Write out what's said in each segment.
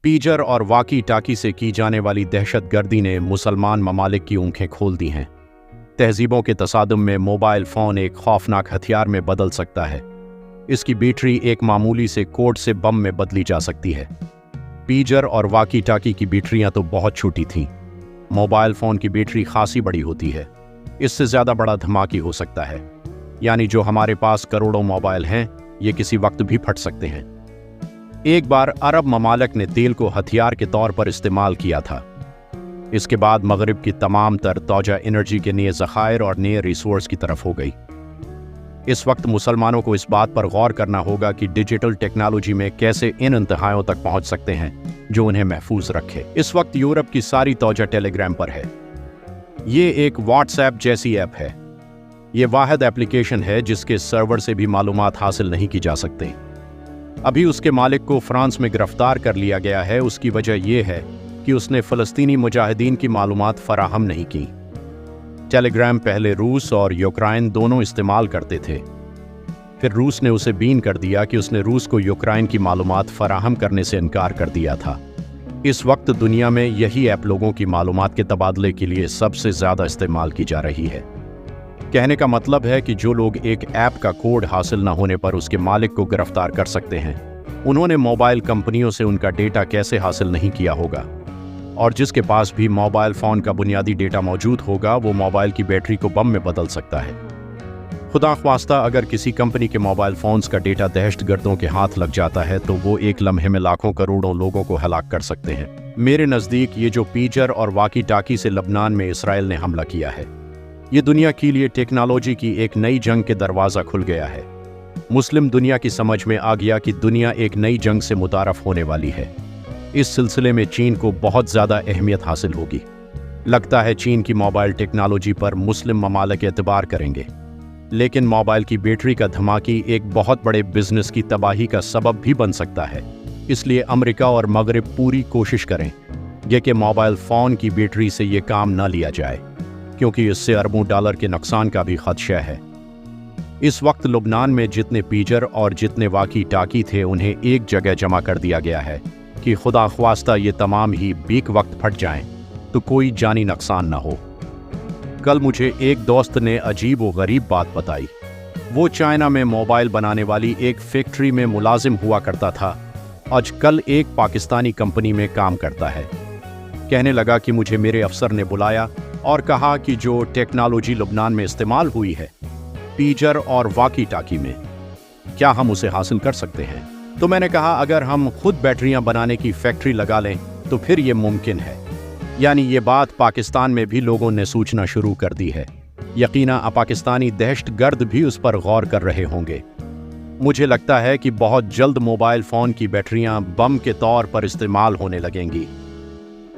पीजर और वाकी टाकी से की जाने वाली दहशतगर्दी ने मुसलमान ममालिक की आंखें खोल दी हैं। तहजीबों के तसादुम में मोबाइल फ़ोन एक खौफनाक हथियार में बदल सकता है। इसकी बैटरी एक मामूली से कोड से बम में बदली जा सकती है। पीजर और वाकी टाकी की बैटरियां तो बहुत छोटी थीं। मोबाइल फ़ोन की बैटरी खासी बड़ी होती है। इससे ज़्यादा बड़ा धमाके हो सकता है, यानी जो हमारे पास करोड़ों मोबाइल हैं, ये किसी वक्त भी फट सकते हैं। एक बार अरब ममालिक ने तेल को हथियार के तौर पर इस्तेमाल किया था। इसके बाद मगरिब की तमाम तर तौजा एनर्जी के नए ज़खायर और नए रिसोर्स की तरफ हो गई। इस वक्त मुसलमानों को इस बात पर गौर करना होगा कि डिजिटल टेक्नोलॉजी में कैसे इन इंतहाओं तक पहुंच सकते हैं जो उन्हें महफूज रखे। इस वक्त यूरोप की सारी तौजा टेलीग्राम पर है। ये एक व्हाट्सएप जैसी ऐप है। ये वाहिद एप्लीकेशन है जिसके सर्वर से भी मालूमात हासिल नहीं की जा सकती। अभी उसके मालिक को फ्रांस में गिरफ्तार कर लिया गया है। उसकी वजह यह है कि उसने फ़लस्तीनी मुजाहिदीन की मालूमात फराहम नहीं की। टेलीग्राम पहले रूस और यूक्रेन दोनों इस्तेमाल करते थे। फिर रूस ने उसे बीन कर दिया कि उसने रूस को यूक्रेन की मालूमात फराहम करने से इनकार कर दिया था। इस वक्त दुनिया में यही ऐप लोगों की मालूमात के तबादले के लिए सबसे ज़्यादा इस्तेमाल की जा रही है। कहने का मतलब है कि जो लोग एक ऐप का कोड हासिल न होने पर उसके मालिक को गिरफ्तार कर सकते हैं, उन्होंने मोबाइल कंपनियों से उनका डेटा कैसे हासिल नहीं किया होगा। और जिसके पास भी मोबाइल फ़ोन का बुनियादी डेटा मौजूद होगा, वो मोबाइल की बैटरी को बम में बदल सकता है। खुदा ख्वास्ता अगर किसी कंपनी के मोबाइल फ़ोन्स का डेटा दहशतगर्दों के हाथ लग जाता है तो वो एक लम्हे में लाखों करोड़ों लोगों को हलाक कर सकते हैं। मेरे नज़दीक ये जो पीजर और वाकी टाकी से लबनान में इसराइल ने हमला किया है, ये दुनिया के लिए टेक्नोलॉजी की एक नई जंग के दरवाज़ा खुल गया है। मुस्लिम दुनिया की समझ में आ गया कि दुनिया एक नई जंग से मुतारफ होने वाली है। इस सिलसिले में चीन को बहुत ज़्यादा अहमियत हासिल होगी। लगता है चीन की मोबाइल टेक्नोलॉजी पर मुस्लिम ममालिक एतबार करेंगे। लेकिन मोबाइल की बैटरी का धमाकी एक बहुत बड़े बिजनेस की तबाही का सबब भी बन सकता है। इसलिए अमेरिका और मगरिब पूरी कोशिश करें कि मोबाइल फ़ोन की बैटरी से ये काम न लिया जाए, क्योंकि इससे अरबों डॉलर के नुकसान का भी खदशा है। इस वक्त लुबनान में जितने पीजर और जितने वाकी टाकी थे, उन्हें एक जगह जमा कर दिया गया है कि खुदा ख्वास्ता ये तमाम ही बीक वक्त फट जाएं तो कोई जानी नुकसान ना हो। कल मुझे एक दोस्त ने अजीब व गरीब बात बताई। वो चाइना में मोबाइल बनाने वाली एक फैक्ट्री में मुलाजिम हुआ करता था। आजकल एक पाकिस्तानी कंपनी में काम करता है। कहने लगा कि मुझे मेरे अफसर ने बुलाया और कहा कि जो टेक्नोलॉजी लुबनान में इस्तेमाल हुई है पीजर और वाकी टाकी में, क्या हम उसे हासिल कर सकते हैं? तो मैंने कहा अगर हम खुद बैटरियां बनाने की फैक्ट्री लगा लें तो फिर ये मुमकिन है। यानी ये बात पाकिस्तान में भी लोगों ने सोचना शुरू कर दी है। यकीनन पाकिस्तानी दहशतगर्द भी उस पर गौर कर रहे होंगे। मुझे लगता है कि बहुत जल्द मोबाइल फ़ोन की बैटरियां बम के तौर पर इस्तेमाल होने लगेंगी।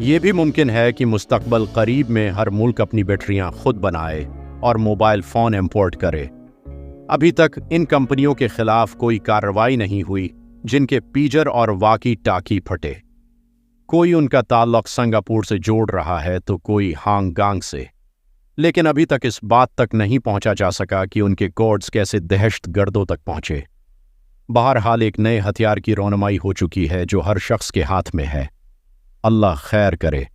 ये भी मुमकिन है कि मुस्तकबल करीब में हर मुल्क अपनी बैटरियां खुद बनाए और मोबाइल फ़ोन इंपोर्ट करे। अभी तक इन कंपनियों के खिलाफ कोई कार्रवाई नहीं हुई जिनके पीजर और वाकी टाकी फटे। कोई उनका ताल्लुक सिंगापुर से जोड़ रहा है तो कोई हांगकांग से, लेकिन अभी तक इस बात तक नहीं पहुंचा जा सका कि उनके कोड्स कैसे दहशतगर्दों तक पहुंचे। बहरहाल एक नए हथियार की रौनमाई हो चुकी है जो हर शख्स के हाथ में है। अल्लाह खैर करे।